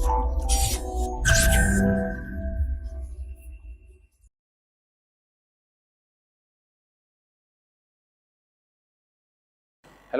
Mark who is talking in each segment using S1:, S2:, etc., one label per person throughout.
S1: Hello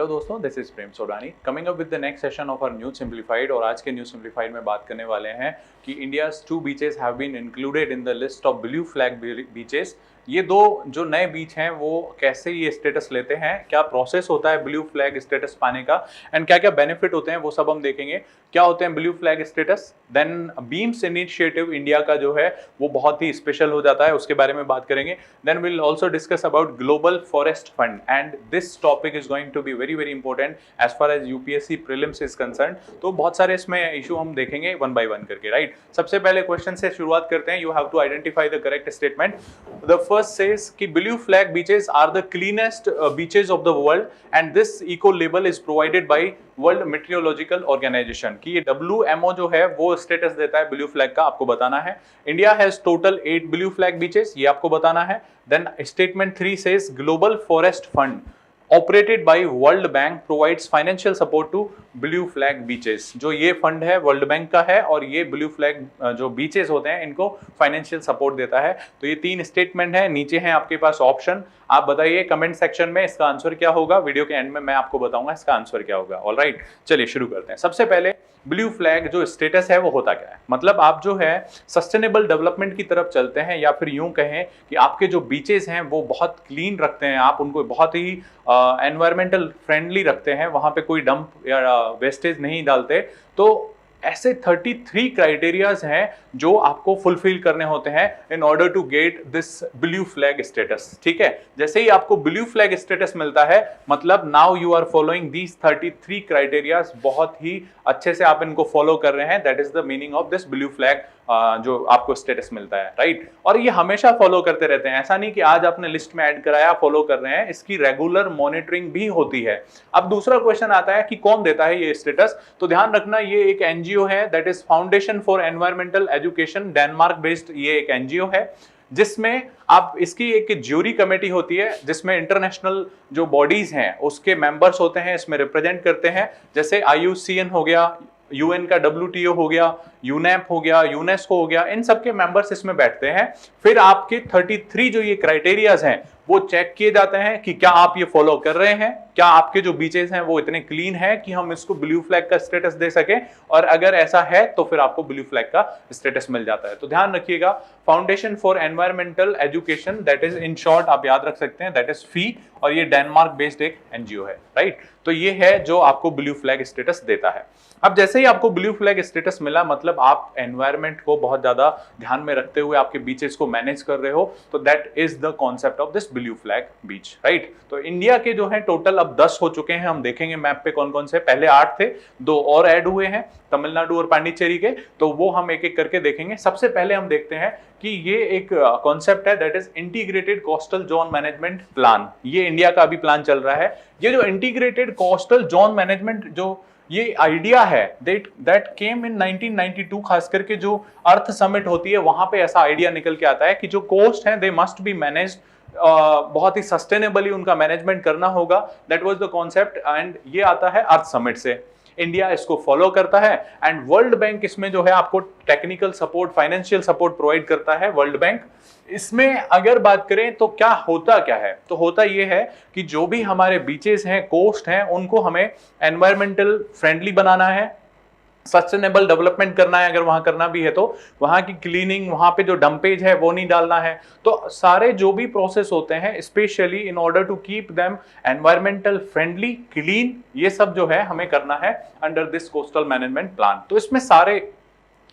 S1: दोस्तों, this is Prem Sodani coming up with the next session of our news simplified. और आज के news simplified में बात करने वाले हैं कि India's 2 beaches have been included in the list of blue flag beaches. ये दो जो नए बीच हैं वो कैसे ये स्टेटस लेते हैं, क्या प्रोसेस होता है ब्लू फ्लैग स्टेटस पाने का, एंड क्या क्या बेनिफिट होते हैं वो सब हम देखेंगे। क्या होते हैं blue flag status, then BEAMS initiative India का जो है वो बहुत ही स्पेशल हो जाता है, उसके बारे में बात करेंगे। Then will also discuss about global forest fund and this topic is going to be very very important as far as UPSC prelims is concern. तो बहुत सारे इसमें इशू हम देखेंगे वन बाय वन करके, राइट। सबसे पहले क्वेश्चन से शुरुआत करते हैं। You have to identify the correct statement. The first says कि blue flag beaches are the cleanest beaches of the world and this eco label is provided by world meteorological organisation. कि ये WMO जो है वो status देता है blue flag का, आपको बताना है। India has total 8 blue flag beaches, ये आपको बताना है। Then statement 3 says global forest fund operated by world bank provides financial support to blue flag beaches. जो ये फंड है वर्ल्ड बैंक का है और ये ब्लू फ्लैग जो बीचेस होते हैं इनको फाइनेंशियल सपोर्ट देता है। तो ये 3 स्टेटमेंट है। नीचे है आपके पास ऑप्शन, आप बताइए कमेंट सेक्शन में इसका आंसर क्या होगा। वीडियो के एंड में मैं आपको बताऊंगा इसका आंसर क्या होगा। ऑलराइट, चलिए शुरू करते हैं। सबसे पहले ब्लू फ्लैग जो स्टेटस है वो होता क्या है, मतलब आप जो है सस्टेनेबल डेवलपमेंट की तरफ चलते हैं या फिर यूं कहें कि आपके जो बीचेस हैं वो बहुत क्लीन रखते हैं, आप उनको बहुत ही एनवायरमेंटल फ्रेंडली रखते हैं, वहां पे कोई डंप या वेस्टेज नहीं डालते। तो ऐसे 33 क्राइटेरियाज हैं जो आपको फुलफिल करने होते हैं in order to get this blue flag status. ठीक है, जैसे ही आपको ब्लू फ्लैग स्टेटस मिलता है मतलब now you are following these 33 criterias, बहुत ही अच्छे से आप इनको फॉलो कर रहे हैं। That is the meaning of this blue flag जो आपको स्टेटस मिलता है, राइट। और ये हमेशा फॉलो करते रहते हैं, ऐसा नहीं कि आज आपने लिस्ट में ऐड कराया फॉलो कर रहे हैं, इसकी रेगुलर मॉनिटरिंग भी होती है। अब दूसरा क्वेश्चन आता है कि कौन देता है ये स्टेटस। तो ध्यान रखना ये एक एनजीओ है, that is foundation for environmental education, Denmark based ये एक एनजीओ है, जिसमें आप इसकी एक ज्यूरी कमेटी होती है जिसमें इंटरनेशनल जो बॉडीज हैं उसके मेंबर्स होते हैं, इसमें रिप्रेजेंट करते हैं। जैसे IUCN हो गया, UN का WTO हो गया, यूनेप हो गया, यूनेस्को हो गया, इन सबके मेंबर्स इसमें बैठते हैं। फिर आपके 33 जो ये क्राइटेरियाज हैं वो चेक किए जाते हैं कि क्या आप ये फॉलो कर रहे हैं, क्या आपके जो बीचेस हैं वो इतने क्लीन है कि हम इसको ब्लू फ्लैग का स्टेटस दे सकें, और अगर ऐसा है तो फिर आपको ब्लू फ्लैग का स्टेटस मिल जाता है। तो ध्यान रखिएगा, foundation for environmental education, that is in short आप याद रख सकते हैं, दैट इज फी, और ये डेनमार्क बेस्ड एक एनजीओ है, राइट। तो ये है जो आपको ब्लू फ्लैग स्टेटस देता है। अब जैसे ही आपको ब्लू फ्लैग स्टेटस मिला मतलब आप एनवायरनमेंट को बहुत ज्यादा ध्यान में रखते हुए आपके बीचेस को मैनेज कर रहे हो, तो that is the concept of this blue flag beach, right. तो इंडिया के जो है टोटल अब 10 हो चुके हैं, हम देखेंगे मैप पे कौन कौन से, पहले 8 थे, 2 और ऐड हुए हैं तमिलनाडु और पांडिचेरी के, तो वो हम एक एक करके देखेंगे। सबसे पहले हम देखते हैं कि ये एक कॉन्सेप्ट है, that is integrated coastal zone management plan. ये इंडिया का अभी प्लान चल रहा है। ये जो इंटीग्रेटेड कोस्टल जोन मैनेजमेंट जो ये आइडिया है दैट केम इन 1992, खास करके जो अर्थ समिट होती है वहां पे ऐसा आइडिया निकल के आता है कि जो कोस्ट हैं दे मस्ट बी मैनेज्ड, बहुत ही सस्टेनेबली उनका मैनेजमेंट करना होगा। That was the concept and ये आता है अर्थ समिट से। इंडिया इसको फॉलो करता है एंड वर्ल्ड बैंक इसमें जो है आपको technical support, financial support provide करता है वर्ल्ड बैंक। इसमें अगर बात करें तो क्या है, तो होता यह है कि जो भी हमारे बीचेस हैं, कोस्ट हैं, उनको हमें एनवायरमेंटल फ्रेंडली बनाना है, सस्टेनेबल डेवलपमेंट करना है। अगर वहां करना भी है तो वहां की क्लीनिंग, वहां पे जो डंपेज है वो नहीं डालना है। तो सारे जो भी प्रोसेस होते हैं specially in order to keep them environmental friendly, clean, ये सब जो है हमें करना है under this coastal management plan. तो इसमें सारे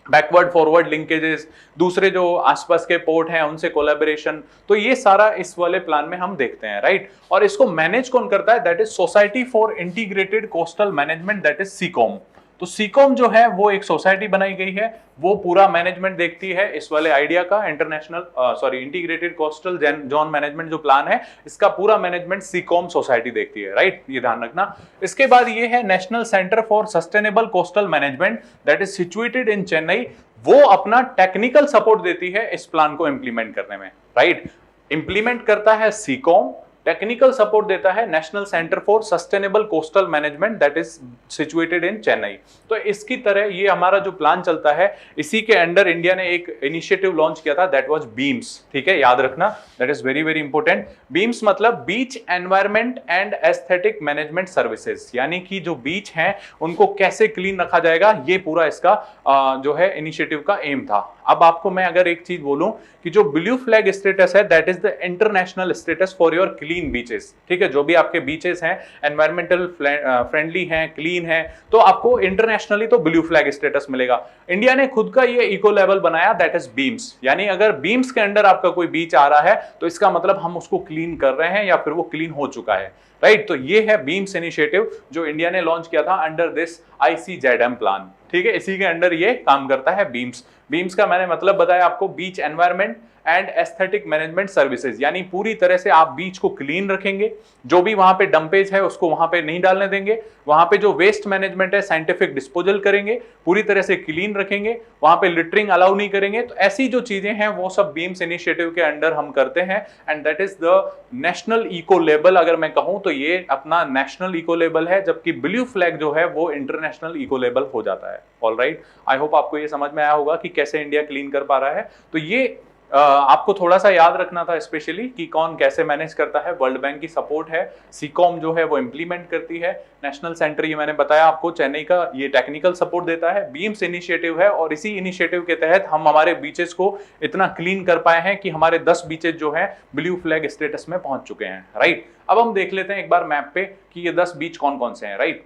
S1: बैकवर्ड फॉरवर्ड लिंकेजेस, दूसरे जो आसपास के पोर्ट हैं उनसे कोलैबोरेशन, तो ये सारा इस वाले प्लान में हम देखते हैं, राइट। और इसको मैनेज कौन करता है, that is society for integrated coastal management, that is SICOM. तो सीकॉम जो है वो एक सोसाइटी बनाई गई है, वो पूरा मैनेजमेंट देखती है इस वाले आइडिया का। इंटीग्रेटेड कोस्टल जोन मैनेजमेंट जो प्लान है इसका पूरा मैनेजमेंट सीकॉम सोसाइटी देखती है, राइट, ये ध्यान रखना। इसके बाद ये है national centre for sustainable coastal management, that is situated in Chennai. वो अपना टेक्निकल सपोर्ट देती है इस प्लान को इंप्लीमेंट करने में, राइट। इंप्लीमेंट करता है सीकॉम, टेक्निकल सपोर्ट देता है national centre for sustainable coastal management that is situated in Chennai. तो इसकी तरह ये हमारा जो प्लान चलता है, इसी के अंडर इंडिया ने एक इनिशिएटिव लॉन्च किया था, दैट वाज बीम्स। ठीक है, याद रखना, that is very very important. BEAMS मतलब beach environment and aesthetic management services, यानी कि जो बीच हैं उनको कैसे क्लीन रखा जाएगा, ये पूरा इसका जो है इनिशिएटिव का एम था। अब आपको मैं अगर एक चीज बोलूं कि जो ब्लू फ्लैग स्टेटस है that is the international status for your clean beaches. ठीक है, जो भी आपके बीचेस हैं एनवायरमेंटल फ्रेंडली हैं, क्लीन हैं, तो आपको इंटरनेशनली तो ब्लू फ्लैग स्टेटस मिलेगा। इंडिया ने खुद का ये इको लेवल बनाया दैट इज बीम्स, यानी अगर बीम्स के अंडर आपका कोई बीच आ रहा है तो इसका मतलब हम उसको क्लीन कर रहे हैं या फिर वो क्लीन हो चुका है, राइट। तो ये है बीम्स इनिशिएटिव जो इंडिया ने लॉन्च किया था अंडर दिस ICZM प्लान। ठीक है, इसी के अंडर ये काम करता है बीम्स। बीम्स का मैंने मतलब बताया आपको, beach environment and aesthetic management services, यानी पूरी तरह से आप बीच को क्लीन रखेंगे, जो भी वहां पे डंपेज है उसको वहां पे नहीं डालने देंगे, वहां पे जो वेस्ट मैनेजमेंट है साइंटिफिक डिस्पोजल करेंगे, पूरी तरह से क्लीन रखेंगे, वहां पे लिटरिंग अलाउ नहीं करेंगे। तो ऐसी जो चीजें हैं वो सब बीम्स इनिशिएटिव के अंडर हम करते हैं and that is the national eco label. अगर मैं कहूं तो ये अपना नेशनल इको लेबल है, जबकि ब्लू फ्लैग जो है वो इंटरनेशनल इको लेबल हो जाता है। ऑलराइट, आई होप आपको ये समझ में आया होगा कि कैसे इंडिया क्लीन कर पा रहा है। तो ये आपको थोड़ा सा याद रखना था स्पेशली कि कौन कैसे मैनेज करता है। वर्ल्ड बैंक की सपोर्ट है, सीकॉम जो है वो इंप्लीमेंट करती है, नेशनल सेंटर ये मैंने बताया आपको चेन्नई का, ये टेक्निकल सपोर्ट देता है, बीम्स इनिशिएटिव है और इसी इनिशिएटिव के तहत हम हमारे बीचेस को इतना क्लीन कर पाए हैं कि हमारे 10 बीचेस जो है ब्लू फ्लैग स्टेटस में पहुंच चुके हैं, राइट। अब हम देख लेते हैं एक बार मैप पे कि ये 10 बीच कौन कौन से हैं, राइट।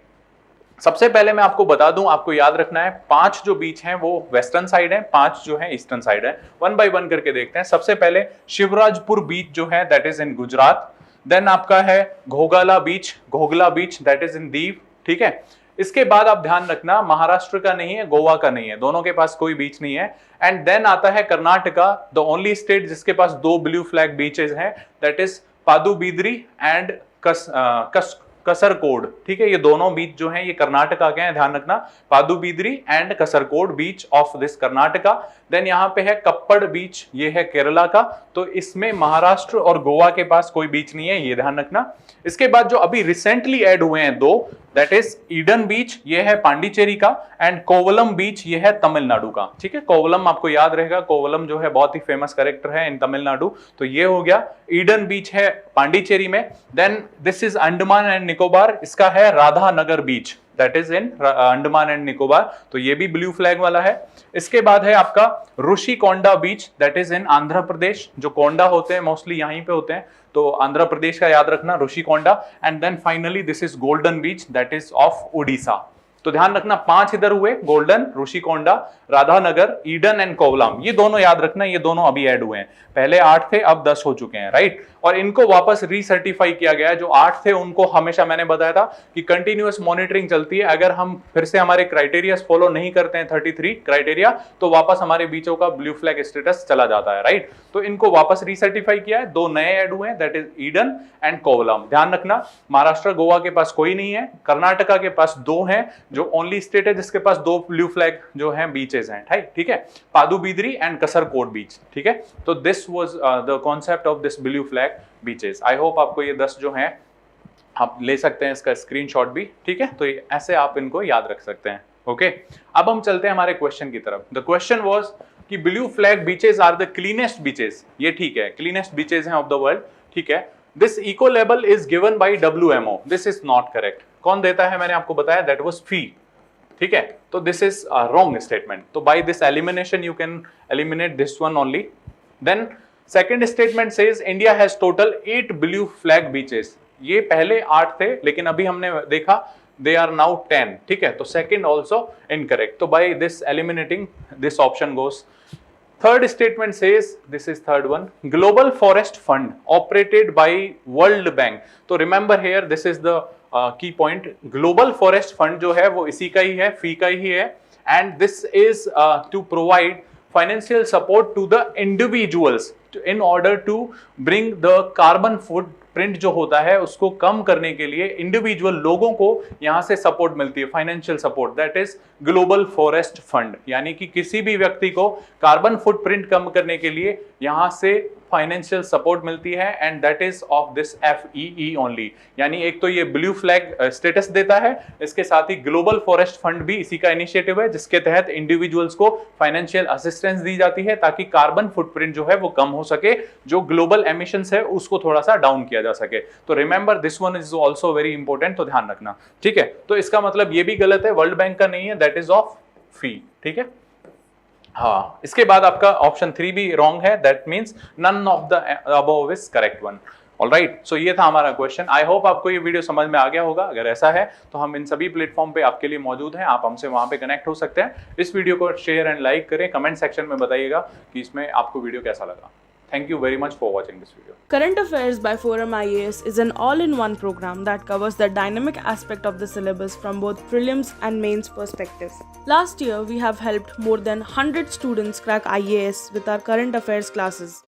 S1: सबसे पहले मैं आपको बता दूं, आपको याद रखना है 5 जो बीच हैं वो वेस्टर्न साइड हैं, 5 जो हैं ईस्टर्न साइड हैं। वन बाय वन करके देखते हैं। सबसे पहले शिवराजपुर बीच जो है that is in Gujarat. Then आपका है Ghoghla beach, Ghoghla beach that is in Diu. ठीक है, इसके बाद आप ध्यान रखना महाराष्ट्र का नहीं है, गोवा का नहीं है, दोनों के पास कोई बीच नहीं है। एंड देन आता है कर्नाटका, द ओनली स्टेट जिसके पास 2 ब्लू फ्लैग बीचेस हैं, दैट इज पादुबिद्री एंड कसरकोड। ठीक है, ये दोनों बीच जो हैं ये कर्नाटका के हैं, ध्यान रखना, Padubidri and Kasarkod beach of this Karnataka. Then यहाँ पे है कप्पड़ बीच, ये है केरला का, तो इसमें महाराष्ट्र और गोवा के पास कोई बीच नहीं है, ये ध्यान रखना। इसके बाद जो अभी रिसेंटली ऐड हुए हैं 2, दैट इज ईडन बीच, ये है पांडिचेरी का, एंड कोवलम बीच, ये है तमिलनाडु का। ठीक है, कोवलम आपको याद रहेगा, कोवलम जो है बहुत ही फेमस कैरेक्टर है इन तमिलनाडु। तो ये हो गया, ईडन बीच है पांडिचेरी में। Then this is Andaman and Nicobar, इसका है Radhanagar beach, that is in Andaman and Nicobar, तो ये भी ब्लू फ्लैग वाला है। इसके बाद है आपका ऋषिकोंडा बीच, दैट इज इन आंध्र प्रदेश, जो कोंडा होते हैं मोस्टली यहीं पे होते हैं, तो आंध्र प्रदेश का याद रखना, Rushikonda. And then finally this is golden beach, that is of Odisha. तो ध्यान रखना 5 इधर हुए, golden, Rushikonda, Radhanagar, Eden and Kovalam, ये दोनों याद रखना, ये दोनों अभी ऐड हुए हैं। पहले 8 थे, अब 10 हो चुके हैं, राइट। और इनको वापस रीसर्टिफाई किया गया है। जो 8 थे उनको हमेशा मैंने बताया था कि कंटिन्यूअस मॉनिटरिंग चलती है, अगर हम फिर से हमारे क्राइटेरिया फॉलो नहीं करते हैं 33 क्राइटेरिया, तो वापस हमारे बीचों का ब्लू फ्लैग स्टेटस चला जाता है, राइट। तो इनको वापस रीसर्टिफाई किया है, 2 नए ऐड हुए हैं, that is Eden and Kovalam. ध्यान रखना महाराष्ट्र गोवा के पास कोई नहीं है, कर्नाटका के पास 2 हैं, जो ओनली स्टेट है जिसके पास 2 ब्लू फ्लैग जो है बीचेस हैं, ठीक है, पादुबिद्री एंड कसरकोड बीच। ठीक है, तो this was the concept of this blue flag beaches. I hope आपको ये 10 जो हैं आप ले सकते हैं इसका स्क्रीनशॉट भी, ठीक है, तो ऐसे आप इनको याद रख सकते हैं। ओके, अब हम चलते हैं हमारे क्वेश्चन की तरफ। द क्वेश्चन वाज कि blue flag beaches are the cleanest beaches, ये ठीक है, क्लीनेस्ट बीचेस हैं ऑफ द वर्ल्ड, ठीक है। This eco label is given by WMO, this is not correct. कौन देता है, मैंने आपको बताया, दैट वाज फी, ठीक है, तो दिस इज रॉन्ग स्टेटमेंट। तो by this elimination you can eliminate this one only. Then second statement says India has total 8 blue flag beaches, ये पहले 8 थे लेकिन अभी हमने देखा दे आर नाउ 10, ठीक है, तो सेकंड आल्सो इनकरेक्ट। तो by this eliminating this option goes. Third statement says, this is third one, global forest fund operated by world bank. तो remember here this is the key point, global forest fund जो है वो इसी का ही है, फी का ही है, and this is to provide financial support to the individuals in order to bring the carbon footprint जो होता है उसको कम करने के लिए इंडिविजुअल लोगों को यहां से सपोर्ट मिलती है, financial support, that is global forest fund. यानी कि किसी भी व्यक्ति को कार्बन फुटप्रिंट कम करने के लिए यहां से फाइनेंशियल सपोर्ट मिलती है and that is of this FEE only, यानी एक तो ये ब्लू फ्लैग स्टेटस देता है, इसके साथ ही ग्लोबल फॉरेस्ट फंड भी इसी का इनिशिएटिव है जिसके तहत इंडिविजुअल्स को फाइनेंशियल असिस्टेंस दी जाती है ताकि कार्बन फुटप्रिंट जो है वो कम हो सके, जो ग्लोबल एमिशंस है उसको थोड़ा सा डाउन किया जा सके। तो remember this one is also very important, तो ध्यान रखना, ठीक है। तो इसका मतलब ये भी गलत है, वर्ल्ड बैंक का नहीं है, दैट इज ऑफ फी, ठीक है। हाँ, इसके बाद आपका ऑप्शन 3 भी रॉन्ग है, that means none of the above is correct one. Alright, so ये था हमारा क्वेश्चन। आई होप आपको ये वीडियो समझ में आ गया होगा। अगर ऐसा है तो हम इन सभी प्लेटफॉर्म पे आपके लिए मौजूद हैं, आप हमसे वहां पे कनेक्ट हो सकते हैं। इस वीडियो को शेयर एंड लाइक करें, कमेंट सेक्शन में बताइएगा कि इसमें आपको वीडियो कैसा लगा। Thank you very much for watching this video.
S2: Current Affairs by Forum IAS is an all-in-one program that covers the dynamic aspect of the syllabus from both prelims and mains perspectives. Last year, we have helped more than 100 students crack IAS with our current affairs classes.